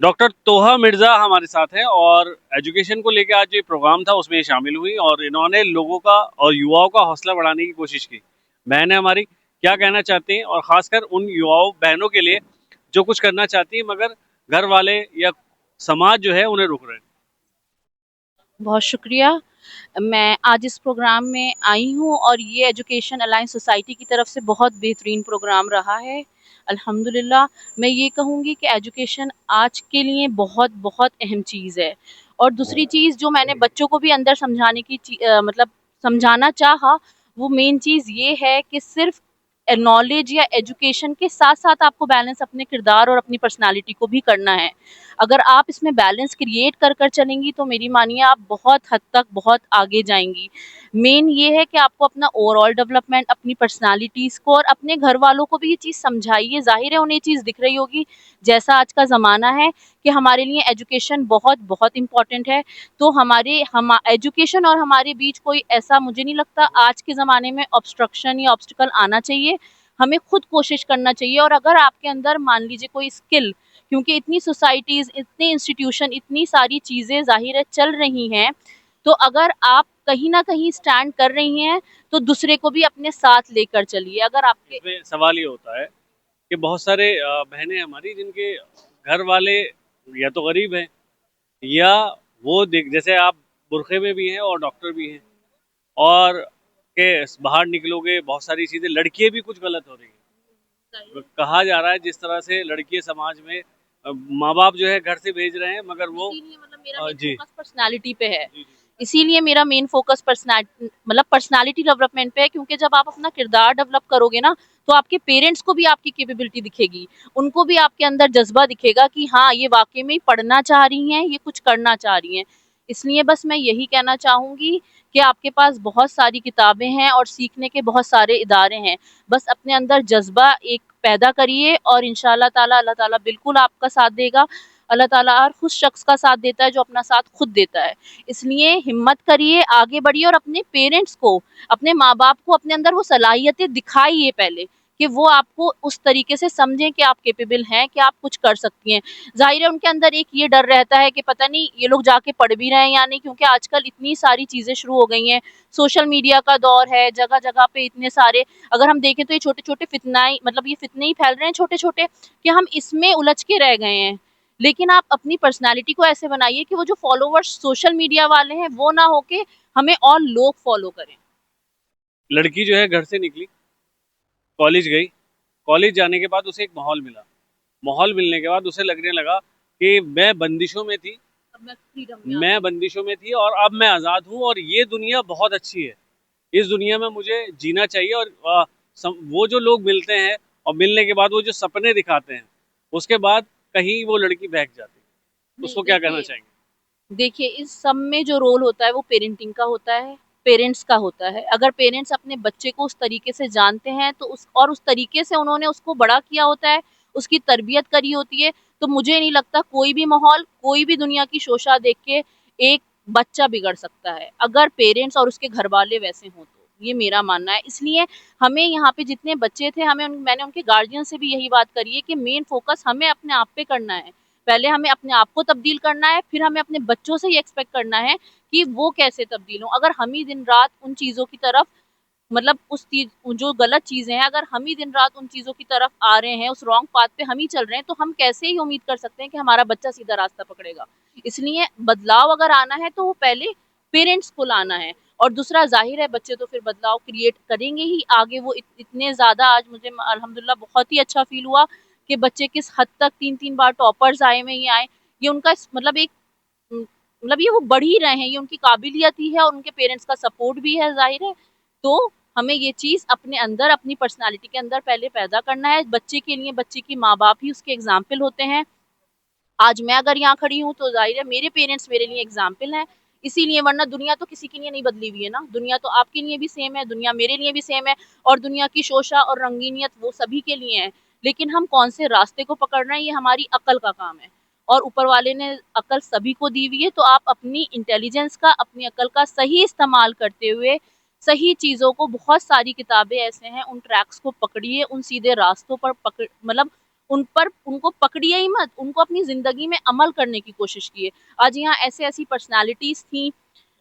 Doctor तोहा मिर्जा हमारे साथ हैं और एजुकेशन को लेकर आज जो प्रोग्राम था उसमें ये शामिल हुई और इन्होंने लोगों का और युवाओं का हौसला बढ़ाने की कोशिश की। बहन है हमारी, क्या कहना चाहती हैं और खासकर उन युवाओं बहनों के लिए जो कुछ करना चाहती हैं मगर घर वाले या समाज जो है उन्हें रोक रहे हैं। बहुत शुक्रिया। मैं आज इस प्रोग्राम में आई हूँ और ये एजुकेशन अलायंस सोसाइटी की तरफ से बहुत बेहतरीन प्रोग्राम रहा है। अल्हम्दुलिल्लाह। मैं ये कहूँगी कि एजुकेशन आज के लिए बहुत बहुत अहम चीज़ है। और दूसरी चीज़ जो मैंने बच्चों को भी अंदर समझाने की मतलब समझाना चाहा, वो मेन चीज़ ये है कि सिर्फ नॉलेज या एजुकेशन के साथ साथ आपको बैलेंस अपने किरदार और अपनी पर्सनालिटी को भी करना है। अगर आप इसमें बैलेंस क्रिएट कर कर चलेंगी तो मेरी मानिए आप बहुत हद तक बहुत आगे जाएंगी। मेन ये है कि आपको अपना ओवरऑल डेवलपमेंट, अपनी पर्सनालिटीज को और अपने घर वालों को भी ये चीज़ समझाइए। जाहिर है उन्हें ये चीज़ दिख रही होगी, जैसा आज का ज़माना है, कि हमारे लिए एजुकेशन बहुत बहुत इम्पॉर्टेंट है। तो हम एजुकेशन और हमारे बीच कोई ऐसा मुझे नहीं लगता आज के ज़माने में ऑब्स्ट्रक्शन या ऑब्स्टिकल आना चाहिए। हमें खुद कोशिश करना चाहिए। और अगर आपके अंदर मान लीजिए कोई स्किल, क्योंकि इतनी सोसाइटीज, इतने इंस्टीट्यूशन, इतनी सारी चीज़ें ज़ाहिर है चल रही हैं, तो अगर आप कहीं ना कहीं स्टैंड कर रही हैं तो दूसरे को भी अपने साथ लेकर चलिए। अगर आपके इसमें सवाल ये होता है कि बहुत सारे बहनें हमारी जिनके घर वाले या तो गरीब हैं या वो देख जैसे आप बुरखे में भी हैं और डॉक्टर भी हैं और के बाहर निकलोगे बहुत सारी चीजें लड़कियां भी कुछ गलत हो रही हैं। कहा जा रहा है जिस तरह से लड़की समाज में माँ बाप जो है घर से भेज रहे हैं मगर वो इसीलिए मतलब मेरा मेन जी फोकस पर्सनालिटी पे है। जी जी इसीलिए मेरा मेन फोकस पर्सनालिटी डेवलपमेंट पे है, क्योंकि जब आप अपना किरदार डेवलप करोगे ना, तो आपके पेरेंट्स को भी आपकी कैपेबिलिटी दिखेगी। उनको भी आपके अंदर जज्बा दिखेगा कि हाँ, ये वाकई में पढ़ना चाह रही हैं, ये कुछ करना चाह रही हैं। इसलिए बस मैं यही कहना चाहूंगी कि आपके पास बहुत सारी किताबें हैं और सीखने के बहुत सारे इदारे हैं। बस अपने अंदर जज्बा एक पैदा करिए और इंशाल्लाह ताला अल्लाह ताला बिल्कुल आपका साथ देगा। अल्लाह ताला हर उस शख्स का साथ देता है जो अपना साथ खुद देता है। इसलिए हिम्मत करिए, आगे बढ़िए और अपने पेरेंट्स को, अपने माँ बाप को अपने अंदर वो सलाहियतें दिखाइए पहले, कि वो आपको उस तरीके से समझें कि आप कैपेबल हैं, कि आप कुछ कर सकती हैं। जाहिर है उनके अंदर एक ये डर रहता है कि पता नहीं ये लोग जाके पढ़ भी रहे हैं या नहीं, क्योंकि आजकल इतनी सारी चीज़ें शुरू हो गई हैं। सोशल मीडिया का दौर है, जगह जगह पे इतने सारे, अगर हम देखें तो ये छोटे छोटे फितनाई, मतलब ये फितने ही फैल रहे हैं छोटे छोटे, कि हम इसमें उलझ के रह गए हैं। लेकिन आप अपनी पर्सनालिटी को ऐसे बनाइए कि वो जो फॉलोवर्स सोशल मीडिया वाले हैं वो ना होके हमें और लोग फॉलो करें। लड़की जो है घर से निकली, कॉलेज गई, कॉलेज जाने के बाद उसे एक माहौल मिला, माहौल मिलने के बाद उसे लगने लगा कि मैं बंदिशों में थी, अब मैं फ्रीडम में आ मैं गई। बंदिशों में थी और अब मैं आज़ाद हूँ और ये दुनिया बहुत अच्छी है, इस दुनिया में मुझे जीना चाहिए। और वो जो लोग मिलते हैं और मिलने के बाद वो जो सपने दिखाते हैं उसके बाद कहीं वो लड़की बहक जाती है। नहीं उसको क्या कहना देखिए, चाहेंगे? इस सब में जो रोल होता है वो पेरेंटिंग का होता है, पेरेंट्स का होता है। अगर पेरेंट्स अपने बच्चे को उस तरीके से जानते हैं तो उस तरीके से उन्होंने उसको बड़ा किया होता है, उसकी तरबियत करी होती है, तो मुझे नहीं लगता कोई भी माहौल, कोई भी दुनिया की शोशा देख के एक बच्चा बिगड़ सकता है, अगर पेरेंट्स और उसके घर वाले वैसे हों तो। ये मेरा मानना है। इसलिए हमें यहाँ पे जितने बच्चे थे, मैंने उनके गार्जियन से भी यही बात करी है कि मेन फोकस हमें अपने आप पे करना है। पहले हमें अपने आप को तब्दील करना है, फिर हमें अपने बच्चों से ये एक्सपेक्ट करना है कि वो कैसे तब्दील हों। अगर हम ही दिन रात उन चीज़ों की तरफ, मतलब उस चीज, जो गलत चीजें हैं, अगर हम ही दिन रात उन चीजों की तरफ आ रहे हैं, उस रॉन्ग पाथ पे हम ही चल रहे हैं, तो हम कैसे ही उम्मीद कर सकते हैं कि हमारा बच्चा सीधा रास्ता पकड़ेगा। इसलिए बदलाव अगर आना है तो वो पहले पेरेंट्स को लाना है। और दूसरा, जाहिर है बच्चे तो फिर बदलाव क्रिएट करेंगे ही आगे। वो इतने ज्यादा, आज मुझे अल्हम्दुलिल्लाह बहुत ही अच्छा फील हुआ कि बच्चे किस हद तक 3-3 बार टॉपर्स आए में ही आए। ये उनका मतलब एक, मतलब ये वो बढ़ ही रहे हैं, ये उनकी काबिलियत ही है और उनके पेरेंट्स का सपोर्ट भी है, जाहिर है। तो हमें ये चीज अपने अंदर, अपनी पर्सनालिटी के अंदर पहले पैदा करना है। बच्चे के लिए बच्चे की माँ बाप ही उसके एग्जाम्पल होते हैं। आज मैं अगर यहाँ खड़ी हूँ तो जाहिर है मेरे पेरेंट्स मेरे लिए एग्जाम्पल हैं। इसीलिए, वरना दुनिया तो किसी के लिए नहीं बदली हुई है ना, दुनिया तो आपके लिए भी सेम है, दुनिया मेरे लिए भी सेम है। और दुनिया की शोशा और रंगीनियत वो सभी के लिए है। लेकिन हम कौन से रास्ते को पकड़ रहे हैं, ये हमारी अकल का काम है। और ऊपर वाले ने अकल सभी को दी हुई है, तो आप अपनी इंटेलिजेंस का, अपनी अकल का सही इस्तेमाल करते हुए सही चीजों को, बहुत सारी किताबें ऐसे हैं, उन ट्रैक्स को पकड़िए, उन सीधे रास्तों पर पकड़, मतलब उनको पकड़िए ही मत, उनको अपनी जिंदगी में अमल करने की कोशिश कीजिए। आज यहाँ ऐसे ऐसी पर्सनालिटीज थी,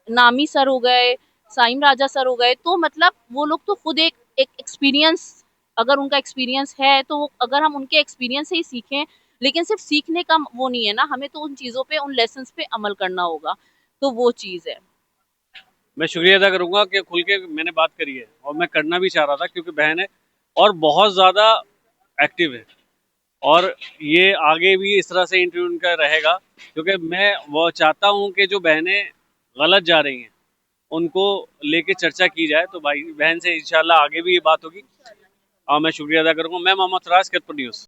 नामी सर हो गए, साइम राजा सर हो गए, तो मतलब वो लोग तो खुद एक एक्सपीरियंस, अगर उनका एक्सपीरियंस है तो अगर हम उनके एक्सपीरियंस से ही सीखें, लेकिन सिर्फ सीखने का वो नहीं है ना, हमें तो उन चीजों पे, उन लेसन पे अमल करना होगा, तो वो चीज है। मैं शुक्रिया अदा करूंगा कि खुल के मैंने बात करी है, और मैं करना भी चाह रहा था क्योंकि बहन है और बहुत ज़्यादा एक्टिव है, और ये आगे भी इस तरह से इंटरव्यू उनका रहेगा, क्योंकि मैं वो चाहता हूँ कि जो बहनें गलत जा रही हैं उनको लेके चर्चा की जाए, तो भाई बहन से इंशाल्लाह आगे भी ये बात होगी। मैं शुक्रिया अदा करूंगा। मैं मोहम्मद फराज, किरतपुर न्यूज़।